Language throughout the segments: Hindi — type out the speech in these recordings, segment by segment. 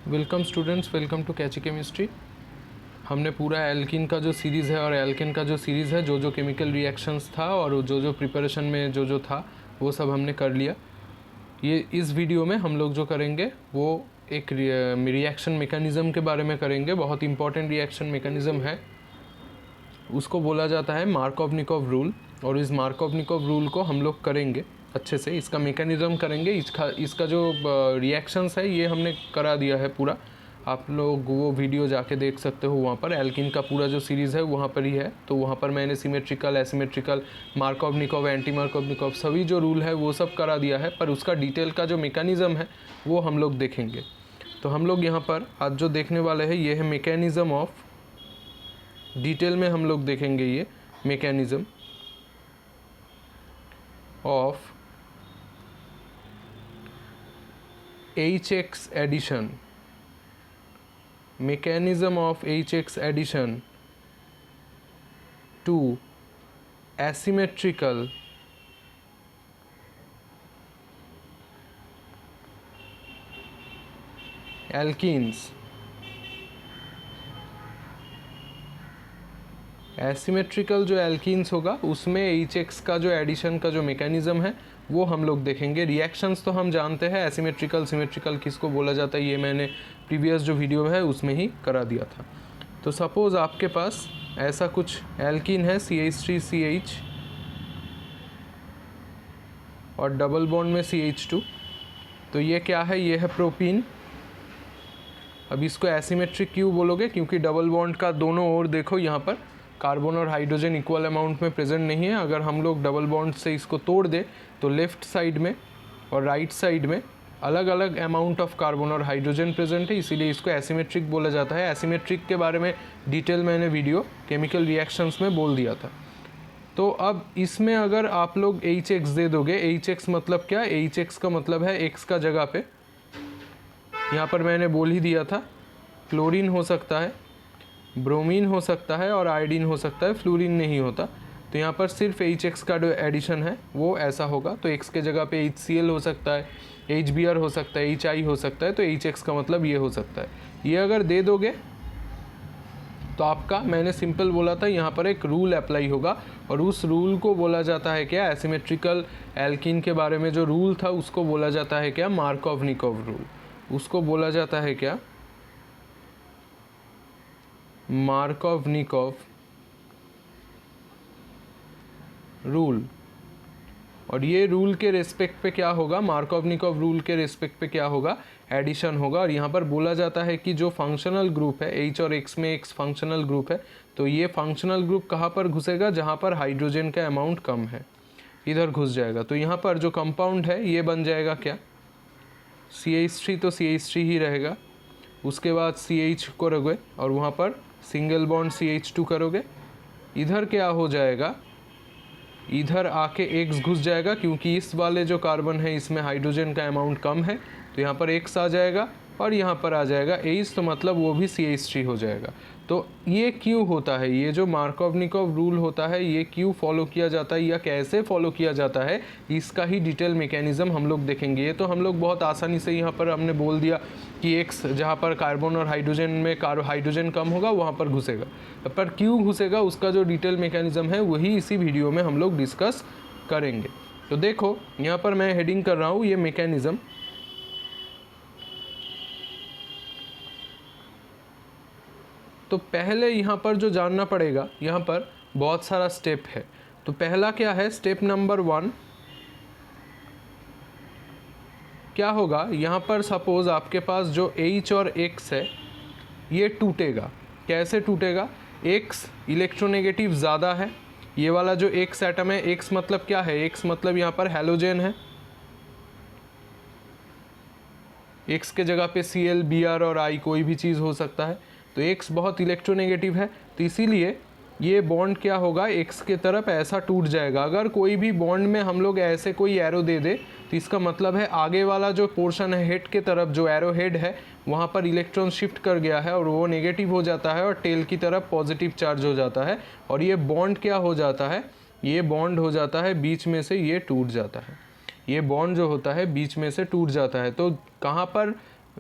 Welcome students, welcome to catchy chemistry. हमने पूरा एल्किन का जो सीरीज़ है और एल्केन का जो सीरीज़ है, जो केमिकल रिएक्शंस था और जो प्रिपरेशन में जो था वो सब हमने कर लिया। ये इस वीडियो में हम लोग जो करेंगे वो एक रिएक्शन मैकेनिज़्म के बारे में करेंगे। बहुत इंपॉर्टेंट रिएक्शन मैकेनिज़्म है, उसको बोला जाता है मार्कोव-निकोव रूल। और इस मार्कोव-निकोव रूल को हम लोग करेंगे अच्छे से, इसका मैकेनिज़्म करेंगे। इसका जो रिएक्शंस है ये हमने करा दिया है पूरा। आप लोग वो वीडियो जाके देख सकते हो, वहाँ पर एल्किन का पूरा जो सीरीज़ है वहाँ पर ही है। तो वहाँ पर मैंने सिमेट्रिकल, एसिमेट्रिकल, मार्कोव-निकोव, एंटी मार्कोव-निकोव सभी जो रूल है वो सब करा दिया है, पर उसका डिटेल का जो मैकेनिज़्म है वो हम लोग देखेंगे। तो हम लोग यहाँ पर आज जो देखने वाले हैं ये है मैकेनिज़्म ऑफ, डिटेल में हम लोग देखेंगे ये mechanism of HX addition, mechanism of HX addition to asymmetrical alkenes। Asymmetrical जो एल्कीन्स होगा उसमें HX का जो एडिशन का जो मैकेनिज़्म है वो हम लोग देखेंगे। रिएक्शंस तो हम जानते हैं, एसिमेट्रिकल सिमेट्रिकल किसको बोला जाता है ये मैंने प्रीवियस जो वीडियो है उसमें ही करा दिया था। तो सपोज़ आपके पास ऐसा कुछ एल्कीन है CH3CH और डबल बॉन्ड में CH2। तो ये क्या है? ये है प्रोपीन। अब इसको एसिमेट्रिक क्यों बोलोगे? क्योंकि डबल बॉन्ड का दोनों ओर देखो, यहाँ पर कार्बन और हाइड्रोजन इक्वल अमाउंट में प्रेजेंट नहीं है। अगर हम लोग डबल बॉन्ड से इसको तोड़ दे तो लेफ़्ट साइड में और राइट साइड में अलग अलग अमाउंट ऑफ कार्बन और हाइड्रोजन प्रेजेंट है, इसीलिए इसको एसिमेट्रिक बोला जाता है। एसिमेट्रिक के बारे में डिटेल मैंने वीडियो केमिकल रिएक्शंस में बोल दिया था। तो अब इसमें अगर आप लोग HX दे दोगे, HX मतलब क्या? HX का मतलब है X का जगह पे, यहाँ पर मैंने बोल ही दिया था, क्लोरीन हो सकता है, ब्रोमीन हो सकता है और आयोडीन हो सकता है, फ्लोरीन नहीं होता। तो यहाँ पर सिर्फ HX का जो एडिशन है वो ऐसा होगा। तो X के जगह पे HCl हो सकता है, HBr हो सकता है, HI हो सकता है। तो HX का मतलब ये हो सकता है। ये अगर दे दोगे तो आपका, मैंने सिंपल बोला था, यहाँ पर एक रूल अप्लाई होगा और उस रूल को बोला जाता है क्या? एसिमेट्रिकल एल्कीन के बारे में जो रूल था उसको बोला जाता है क्या? मार्कोव-निकोव रूल। उसको बोला जाता है क्या? मार्कोव-निकोव रूल। और ये रूल के रेस्पेक्ट पे क्या होगा? मार्कोव-निकोव रूल के रेस्पेक्ट पे क्या होगा? एडिशन होगा। और यहाँ पर बोला जाता है कि जो फंक्शनल ग्रुप है, H और X में एक फंक्शनल ग्रुप है, तो ये फंक्शनल ग्रुप कहाँ पर घुसेगा? जहाँ पर हाइड्रोजन का अमाउंट कम है, इधर घुस जाएगा। तो यहाँ पर जो कंपाउंड है ये बन जाएगा क्या? CH3, तो CH3 ही रहेगा। उसके बाद CH करोगे और वहाँ पर सिंगल बॉन्ड CH2 करोगे। इधर क्या हो जाएगा? इधर आके X घुस जाएगा, क्योंकि इस वाले जो कार्बन है इसमें हाइड्रोजन का अमाउंट कम है, तो यहाँ पर X आ जाएगा और यहाँ पर आ जाएगा H, तो मतलब वो भी CH3 हो जाएगा। तो ये क्यों होता है? ये जो मार्कोव-निकोव रूल होता है ये क्यों फॉलो किया जाता है या कैसे फॉलो किया जाता है, इसका ही डिटेल मैकेनिज़्म हम लोग देखेंगे। ये तो हम लोग बहुत आसानी से यहाँ पर हमने बोल दिया कि X जहाँ पर कार्बन और हाइड्रोजन में हाइड्रोजन कम होगा वहाँ पर घुसेगा, पर क्यों घुसेगा उसका जो डिटेल मैकेनिज़्म है वही इसी वीडियो में हम लोग डिस्कस करेंगे। तो देखो यहाँ पर मैं हेडिंग कर रहा हूँ ये मैकेनिज़्म। तो पहले यहाँ पर जो जानना पड़ेगा, यहाँ पर बहुत सारा स्टेप है। तो पहला क्या है? स्टेप नंबर 1 क्या होगा? यहाँ पर सपोज़ आपके पास जो H और X है ये टूटेगा। कैसे टूटेगा? X इलेक्ट्रोनेगेटिव ज़्यादा है, ये वाला जो X एटम है, X मतलब क्या है? X मतलब यहाँ पर हैलोजन है, X के जगह पे Cl, Br और I कोई भी चीज़ हो सकता है। तो X बहुत इलेक्ट्रोनेगेटिव है, तो इसीलिए ये बॉन्ड क्या होगा? X के तरफ ऐसा टूट जाएगा। अगर कोई भी बॉन्ड में हम लोग ऐसे कोई एरो दे दे तो इसका मतलब है आगे वाला जो पोर्शन है हेड के तरफ, जो एरो हेड है वहाँ पर इलेक्ट्रॉन शिफ्ट कर गया है और वो नेगेटिव हो जाता है और टेल की तरफ पॉजिटिव चार्ज हो जाता है और ये बॉन्ड क्या हो जाता है? ये बॉन्ड हो जाता है बीच में से ये टूट जाता है। ये बॉन्ड जो होता है बीच में से टूट जाता है। तो कहाँ पर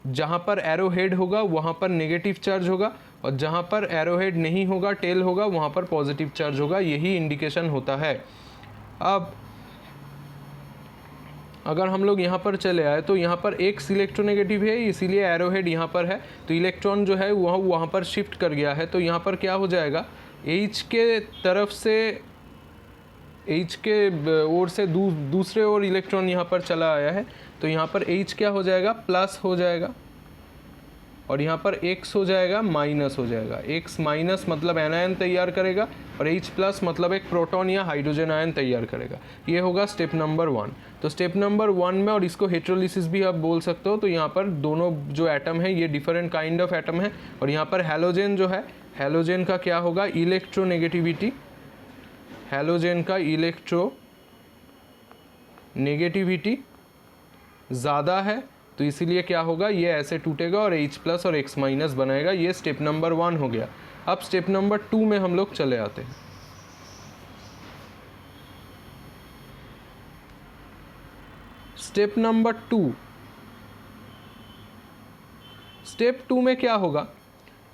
जहाँ पर एरो हेड होगा वहाँ पर नेगेटिव चार्ज होगा, और जहाँ पर एरो हेड नहीं होगा, टेल होगा, वहाँ पर पॉजिटिव चार्ज होगा। यही इंडिकेशन होता है। अब अगर हम लोग यहाँ पर चले आए तो यहाँ पर एक इलेक्ट्रोनेगेटिव है, इसीलिए एरो हेड यहाँ पर है, तो इलेक्ट्रॉन जो है वहाँ पर शिफ्ट कर गया है। तो यहाँ पर क्या हो जाएगा, H के तरफ से, H के ओर से दूसरे ओर इलेक्ट्रॉन यहाँ पर चला आया है, तो यहाँ पर H क्या हो जाएगा, प्लस हो जाएगा, और यहाँ पर X हो जाएगा माइनस हो जाएगा। X माइनस मतलब एनायन तैयार करेगा, और H प्लस मतलब एक प्रोटॉन या हाइड्रोजन आयन तैयार करेगा। ये होगा स्टेप नंबर 1। तो स्टेप नंबर 1 में, और इसको हेटेरोलिसिस भी आप बोल सकते हो, तो यहाँ पर दोनों जो एटम है ये डिफरेंट काइंड ऑफ एटम है, और यहाँ पर हैलोजन जो है, हैलोजन का क्या होगा, इलेक्ट्रोनेगेटिविटी, हैलोजन का इलेक्ट्रोनेगेटिविटी ज़्यादा है, तो इसीलिए क्या होगा, ये ऐसे टूटेगा और H प्लस और X माइनस बनाएगा। ये स्टेप नंबर 1 हो गया। अब स्टेप नंबर 2 में हम लोग चले आते हैं। स्टेप नंबर 2, स्टेप 2 में क्या होगा,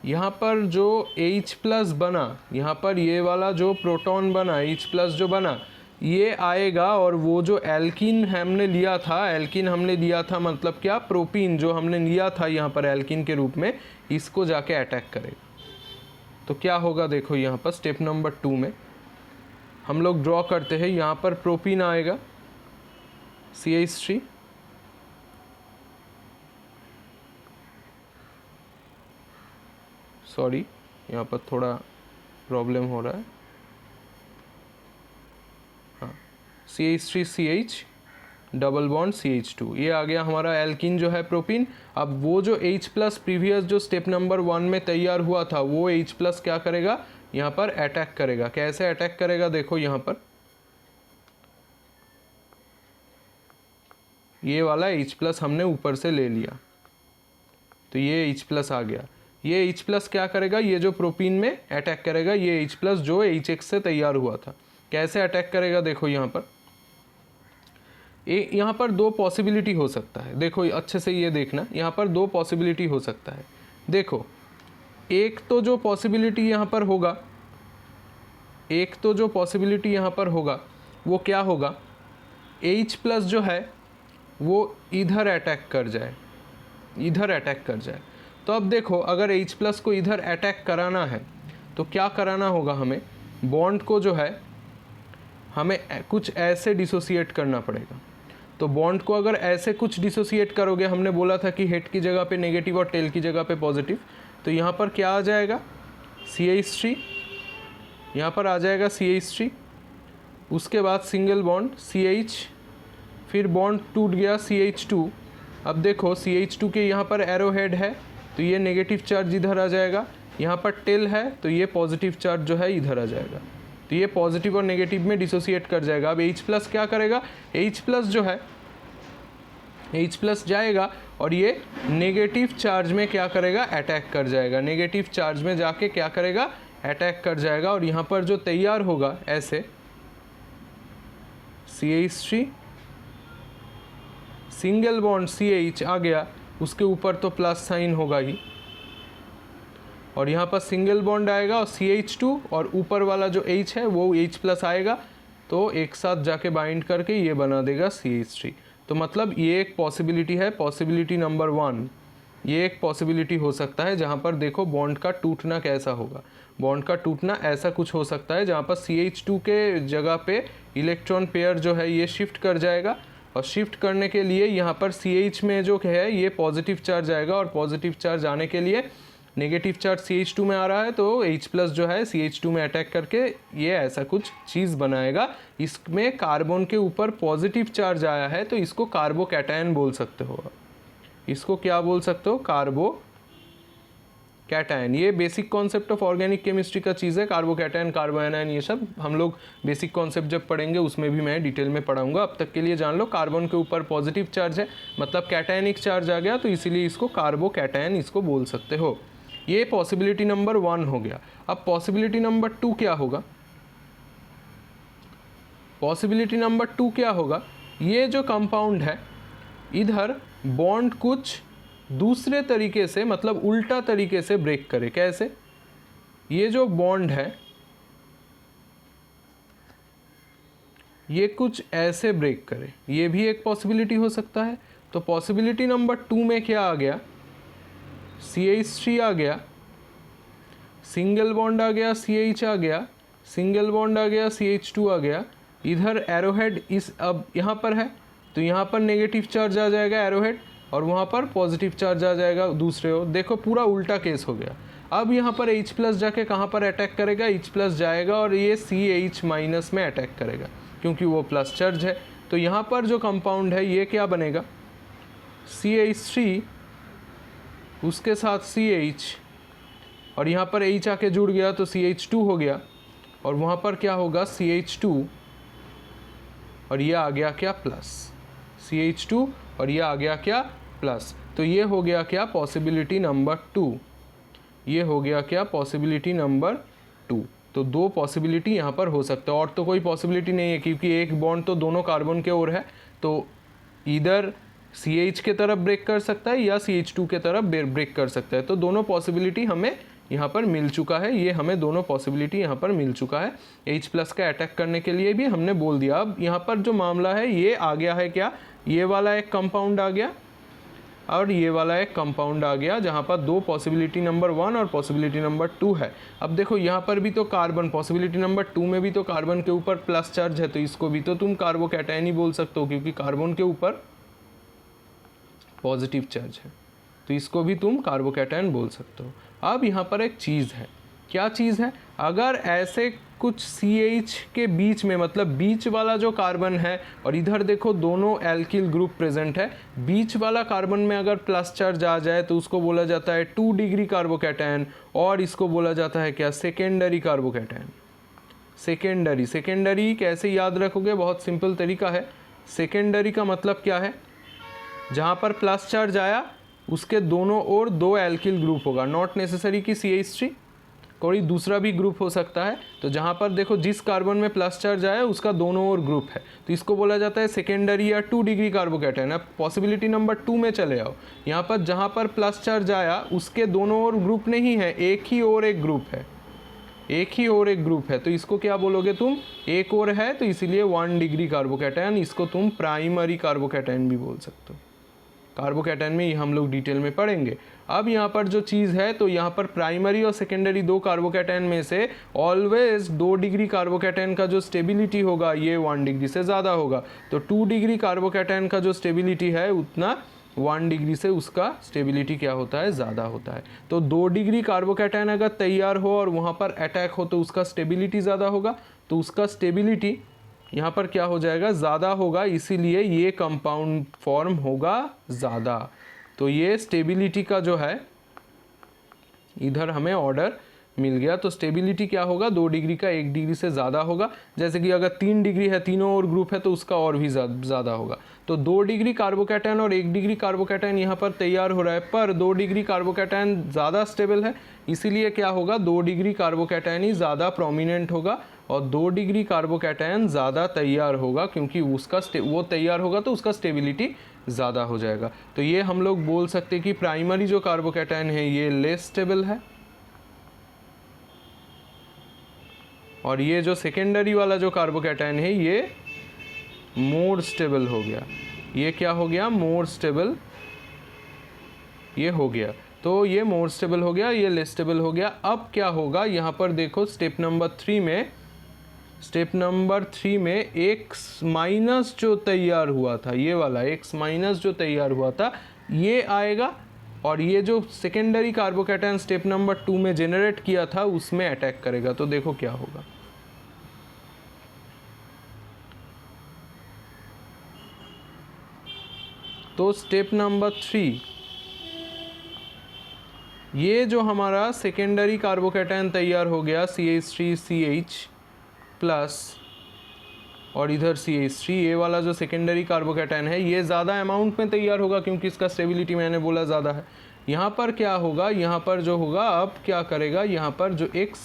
यहाँ पर जो H प्लस बना, यहाँ पर ये वाला जो प्रोटॉन बना, H प्लस जो बना, ये आएगा, और वो जो एल्कीन हमने लिया था, एल्कीन हमने लिया था मतलब क्या, प्रोपीन जो हमने लिया था यहाँ पर एल्कीन के रूप में, इसको जाके अटैक करेगा। तो क्या होगा, देखो यहाँ पर स्टेप नंबर 2 में हम लोग ड्रॉ करते हैं। यहाँ पर प्रोपीन आएगा CH3, सॉरी यहाँ पर थोड़ा प्रॉब्लम हो रहा है, हाँ, CH3CH डबल बॉन्ड CH2, ये आ गया हमारा एल्कीन जो है प्रोपीन। अब वो जो H प्लस प्रीवियस जो स्टेप नंबर 1 में तैयार हुआ था, वो H प्लस क्या करेगा, यहाँ पर अटैक करेगा। कैसे अटैक करेगा, देखो यहाँ पर ये वाला H प्लस हमने ऊपर से ले लिया, तो ये H प्लस आ गया। ये H प्लस क्या करेगा, ये जो प्रोपीन में अटैक करेगा, ये H प्लस जो HX से तैयार हुआ था। कैसे अटैक करेगा, देखो यहाँ पर यहाँ पर 2 पॉसिबिलिटी हो सकता है। देखो अच्छे से ये देखना, यहाँ पर 2 पॉसिबिलिटी हो सकता है। देखो एक तो जो पॉसिबिलिटी यहाँ पर होगा, एक तो जो पॉसिबिलिटी यहाँ पर होगा वो क्या होगा, H प्लस जो है वो इधर अटैक कर जाए, इधर अटैक कर जाए। तो अब देखो अगर H प्लस को इधर अटैक कराना है तो क्या कराना होगा, हमें बॉन्ड को जो है हमें कुछ ऐसे डिसोसिएट करना पड़ेगा। तो बॉन्ड को अगर ऐसे कुछ डिसोसिएट करोगे, हमने बोला था कि हेड की जगह पे नेगेटिव और टेल की जगह पे पॉजिटिव, तो यहाँ पर क्या आ जाएगा, CH3, यहाँ पर आ जाएगा CH3, उसके बाद सिंगल बॉन्ड CH, फिर बॉन्ड टूट गया CH2। अब देखो CH2 के यहाँ पर एरो हेड है, तो ये नेगेटिव चार्ज इधर आ जाएगा, यहाँ पर टेल है तो ये पॉजिटिव चार्ज जो है इधर आ जाएगा, तो ये पॉजिटिव और नेगेटिव में डिसोसिएट कर जाएगा। अब H प्लस क्या करेगा, H प्लस जो है, H प्लस जाएगा और ये नेगेटिव चार्ज में क्या करेगा, अटैक कर जाएगा। नेगेटिव चार्ज में जाके क्या करेगा, अटैक कर जाएगा, और यहाँ पर जो तैयार होगा ऐसे CH3 सिंगल बॉन्ड CH आ गया, उसके ऊपर तो प्लस साइन होगा ही, और यहाँ पर सिंगल बॉन्ड आएगा और CH2 और ऊपर वाला जो H है वो H प्लस आएगा, तो एक साथ जाके बाइंड करके ये बना देगा CH3। तो मतलब ये एक पॉसिबिलिटी है, पॉसिबिलिटी नंबर 1, ये एक पॉसिबिलिटी हो सकता है जहाँ पर देखो बॉन्ड का टूटना कैसा होगा। बॉन्ड का टूटना ऐसा कुछ हो सकता है जहाँ पर CH2 के जगह पे इलेक्ट्रॉन पेयर जो है ये शिफ्ट कर जाएगा, और शिफ्ट करने के लिए यहाँ पर CH में जो है ये पॉजिटिव चार्ज आएगा, और पॉजिटिव चार्ज आने के लिए नेगेटिव चार्ज CH2 में आ रहा है, तो H प्लस जो है CH2 में अटैक करके ये ऐसा कुछ चीज़ बनाएगा। इसमें कार्बन के ऊपर पॉजिटिव चार्ज आया है, तो इसको कार्बोकैटायन बोल सकते हो। इसको क्या बोल सकते हो, कार्बोकैटायन। ये basic concept of organic chemistry का चीज़ है, कार्बोकैटायन, कार्बोएनायन, ये सब हम लोग बेसिक कॉन्सेप्ट जब पढ़ेंगे उसमें भी मैं डिटेल में पढ़ाऊंगा। अब तक के लिए जान लो, कार्बन के ऊपर पॉजिटिव चार्ज है मतलब कैटायनिक चार्ज आ गया, तो इसीलिए इसको कार्बोकैटायन इसको बोल सकते हो। ये पॉसिबिलिटी नंबर 1 हो गया। अब पॉसिबिलिटी नंबर 2 क्या होगा, पॉसिबिलिटी नंबर 2 क्या होगा, ये जो कंपाउंड है इधर बॉन्ड कुछ दूसरे तरीके से, मतलब उल्टा तरीके से ब्रेक करे। कैसे? ये जो बॉन्ड है ये कुछ ऐसे ब्रेक करे, ये भी एक पॉसिबिलिटी हो सकता है। तो पॉसिबिलिटी नंबर 2 में क्या आ गया? CH3 आ गया, सिंगल बॉन्ड आ गया, CH आ गया, सिंगल बॉन्ड आ गया, CH2 आ गया। इधर एरोहेड इस अब यहाँ पर है तो यहाँ पर नेगेटिव चार्ज आ जाएगा एरोहेड, और वहाँ पर पॉजिटिव चार्ज आ जाएगा दूसरे ओर। देखो पूरा उल्टा केस हो गया। अब यहाँ पर H प्लस जाके कहाँ पर अटैक करेगा? H प्लस जाएगा और ये CH माइनस में अटैक करेगा क्योंकि वो प्लस चार्ज है। तो यहाँ पर जो कंपाउंड है ये क्या बनेगा? CH3 उसके साथ CH, और यहाँ पर H आके जुड़ गया तो CH2 हो गया, और वहाँ पर क्या होगा? CH2, और ये आ गया क्या? प्लस। CH2 और ये आ गया क्या? प्लस। तो ये हो गया क्या? Possibility number 2। ये हो गया क्या? Possibility number 2। तो 2 पॉसिबिलिटी यहाँ पर हो सकता है, और तो कोई पॉसिबिलिटी नहीं है क्योंकि एक बॉन्ड तो दोनों कार्बन के ओर है, तो इधर CH के तरफ ब्रेक कर सकता है या CH2 के तरफ ब्रेक कर सकता है। तो दोनों पॉसिबिलिटी हमें यहाँ पर मिल चुका है, ये हमें दोनों पॉसिबिलिटी यहाँ पर मिल चुका है। H प्लस का अटैक करने के लिए भी हमने बोल दिया। अब यहाँ पर जो मामला है ये आ गया है क्या? ये वाला एक कंपाउंड आ गया और ये वाला एक कंपाउंड आ गया, जहाँ पर 2 पॉसिबिलिटी नंबर 1 और पॉसिबिलिटी नंबर 2 है। अब देखो यहाँ पर भी तो कार्बन, पॉसिबिलिटी नंबर 2 में भी तो कार्बन के ऊपर प्लस चार्ज है, तो इसको भी तो तुम कार्बोकैटायन ही बोल सकते हो क्योंकि कार्बन के ऊपर पॉजिटिव चार्ज है, तो इसको भी तुम कार्बोकैटायन बोल सकते हो। अब यहाँ पर एक चीज़ है, क्या चीज़ है? अगर ऐसे कुछ CH के बीच में, मतलब बीच वाला जो कार्बन है, और इधर देखो दोनों एल्किल ग्रुप प्रेजेंट है, बीच वाला कार्बन में अगर प्लस चार्ज आ जाए तो उसको बोला जाता है 2 डिग्री कार्बोकैटायन, और इसको बोला जाता है क्या? Secondary carbocation. सेकेंडरी कैसे याद रखोगे? बहुत सिंपल तरीका है। सेकेंडरी का मतलब क्या है? जहाँ पर प्लस चार्ज आया उसके दोनों ओर 2 एल्किल ग्रुप होगा, नॉट नेसेसरी कि CH3, कोई दूसरा भी ग्रुप हो सकता है। तो जहाँ पर देखो जिस कार्बन में प्लस चार्ज आया उसका दोनों ओर ग्रुप है, तो इसको बोला जाता है सेकेंडरी या 2 डिग्री कार्बोकैटायन। अब पॉसिबिलिटी नंबर 2 में चले आओ, यहाँ पर जहाँ पर प्लस चार्ज आया उसके दोनों ओर ग्रुप नहीं है, एक ही ओर एक ग्रुप है, एक ही और एक ग्रुप है, तो इसको क्या बोलोगे तुम? एक और है, तो इसीलिए 1 डिग्री कार्बोकैटायन। इसको तुम प्राइमरी कार्बोकैटायन भी बोल सकते हो। कार्बोकैटायन में ये हम लोग डिटेल में पढ़ेंगे। अब यहाँ पर जो चीज़ है, तो यहाँ पर प्राइमरी और सेकेंडरी 2 कार्बोकैटायन में से ऑलवेज 2 डिग्री कार्बोकैटायन का जो स्टेबिलिटी होगा ये 1 डिग्री से ज़्यादा होगा। तो 2 डिग्री कार्बोकैटायन का जो स्टेबिलिटी है उतना 1 डिग्री से उसका स्टेबिलिटी क्या होता है? ज़्यादा होता है। तो 2 डिग्री कार्बोकैटायन अगर तैयार हो और वहाँ पर अटैक हो तो उसका स्टेबिलिटी ज़्यादा होगा, तो उसका स्टेबिलिटी यहाँ पर क्या हो जाएगा? ज़्यादा होगा, इसीलिए ये कंपाउंड फॉर्म होगा ज़्यादा। तो ये स्टेबिलिटी का जो है इधर हमें ऑर्डर मिल गया। तो स्टेबिलिटी क्या होगा? 2 डिग्री का 1 डिग्री से ज़्यादा होगा। जैसे कि अगर 3 डिग्री है, तीनों और ग्रुप है, तो उसका और भी ज़्यादा होगा। तो 2 डिग्री कार्बोकैटायन और 1 डिग्री कार्बोकैटायन यहाँ पर तैयार हो रहा है, पर 2 डिग्री कार्बोकैटायन ज़्यादा स्टेबल है, इसीलिए क्या होगा? 2 डिग्री कार्बोकैटायन ही ज़्यादा प्रोमिनेंट होगा और 2 डिग्री कार्बोकैटायन ज़्यादा तैयार होगा, क्योंकि उसका वो तैयार होगा तो उसका स्टेबिलिटी ज़्यादा हो जाएगा। तो ये हम लोग बोल सकते हैं कि प्राइमरी जो कार्बोकैटायन है ये लेस स्टेबल है, और ये जो सेकेंडरी वाला जो कार्बोकैटायन है ये मोर स्टेबल हो गया। ये क्या हो गया? मोर स्टेबल ये हो गया। तो ये मोर स्टेबल हो गया, ये लेस स्टेबल हो गया। अब क्या होगा? यहाँ पर देखो स्टेप नंबर 3 में X माइनस जो तैयार हुआ था, ये वाला X माइनस जो तैयार हुआ था ये आएगा, और ये जो सेकेंडरी कार्बोकैटायन स्टेप नंबर 2 में जेनरेट किया था उसमें अटैक करेगा। तो देखो क्या होगा। तो स्टेप नंबर 3, ये जो हमारा सेकेंडरी कार्बोकैटायन तैयार हो गया CH3CH प्लस और इधर CH3, ये वाला जो सेकेंडरी कार्बोकैटायन है ये ज़्यादा अमाउंट में तैयार होगा क्योंकि इसका स्टेबिलिटी मैंने बोला ज़्यादा है। यहाँ पर क्या होगा? यहाँ पर जो होगा, अब क्या करेगा? यहाँ पर जो X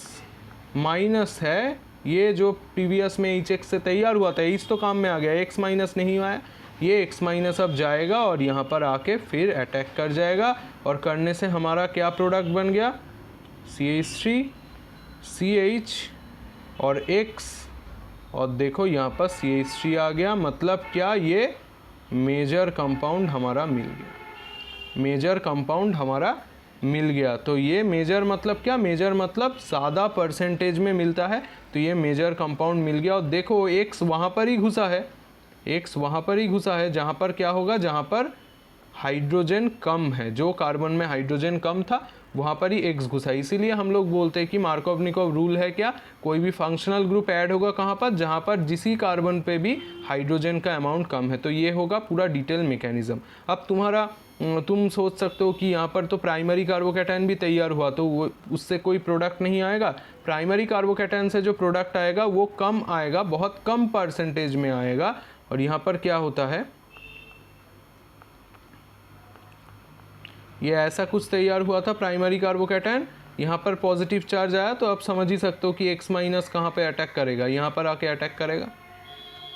माइनस है, ये जो प्रीवियस में HX से तैयार हुआ था, H तो काम में आ गया, X माइनस नहीं आया, ये X माइनस अब जाएगा और यहाँ पर आके फिर अटैक कर जाएगा, और करने से हमारा क्या प्रोडक्ट बन गया, CH3 CH और X, और देखो यहाँ पर CH3 आ गया। मतलब क्या, ये मेजर कंपाउंड हमारा मिल गया, मेजर कंपाउंड हमारा मिल गया। तो ये मेजर मतलब क्या, मेजर मतलब ज़्यादा परसेंटेज में मिलता है, तो ये मेजर कंपाउंड मिल गया। और देखो X वहाँ पर ही घुसा है, X वहाँ पर ही घुसा है जहाँ पर क्या होगा, जहाँ पर हाइड्रोजन कम है, जो कार्बन में हाइड्रोजन कम था वहाँ पर ही X घुसा। इसीलिए हम लोग बोलते हैं कि मार्कोव-निकोव रूल है क्या, कोई भी फंक्शनल ग्रुप ऐड होगा कहाँ पर, जहाँ पर जिसी कार्बन पे भी हाइड्रोजन का अमाउंट कम है। तो ये होगा पूरा डिटेल मैकेनिज्म। अब तुम सोच सकते हो कि यहाँ पर तो प्राइमरी कार्बोकैटायन भी तैयार हुआ, तो वो उससे कोई प्रोडक्ट नहीं आएगा। प्राइमरी कार्बोकैटायन से जो प्रोडक्ट आएगा वो कम आएगा, बहुत कम परसेंटेज में आएगा। और यहाँ पर क्या होता है, ये ऐसा कुछ तैयार हुआ था प्राइमरी कार्बोकैटायन, यहाँ पर पॉजिटिव चार्ज आया, तो आप समझ ही सकते हो कि X माइनस कहाँ पे अटैक करेगा, यहाँ पर आके अटैक करेगा,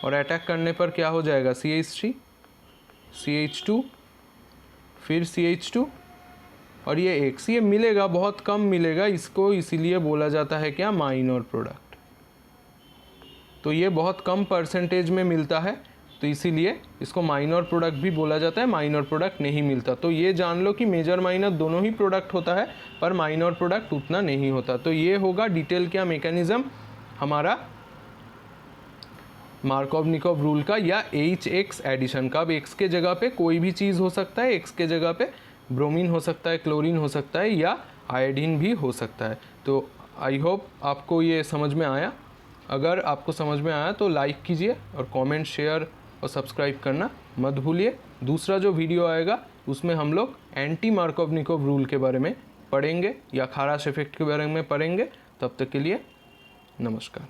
और अटैक करने पर क्या हो जाएगा, CH3 CH2 फिर CH2 और ये X, ये मिलेगा बहुत कम मिलेगा इसको, इसीलिए बोला जाता है क्या, माइनर प्रोडक्ट। तो ये बहुत कम परसेंटेज में मिलता है, तो इसीलिए इसको माइनर प्रोडक्ट भी बोला जाता है, माइनर प्रोडक्ट नहीं मिलता। तो ये जान लो कि मेजर माइनर दोनों ही प्रोडक्ट होता है, पर माइनर प्रोडक्ट उतना नहीं होता। तो ये होगा डिटेल क्या मैकेनिज्म हमारा मार्कोव-निकोव रूल का, या HX एडिशन का। अब X के जगह पे कोई भी चीज़ हो सकता है, X के जगह पे ब्रोमीन हो सकता है, क्लोरीन हो सकता है, या आयोडीन भी हो सकता है। तो आई होप आपको ये समझ में आया। अगर आपको समझ में आया तो लाइक कीजिए और कमेंट, शेयर और सब्सक्राइब करना मत भूलिए। दूसरा जो वीडियो आएगा उसमें हम लोग एंटी मार्कोव-निकोव रूल के बारे में पढ़ेंगे या खाराश इफेक्ट के बारे में पढ़ेंगे। तब तक के लिए नमस्कार।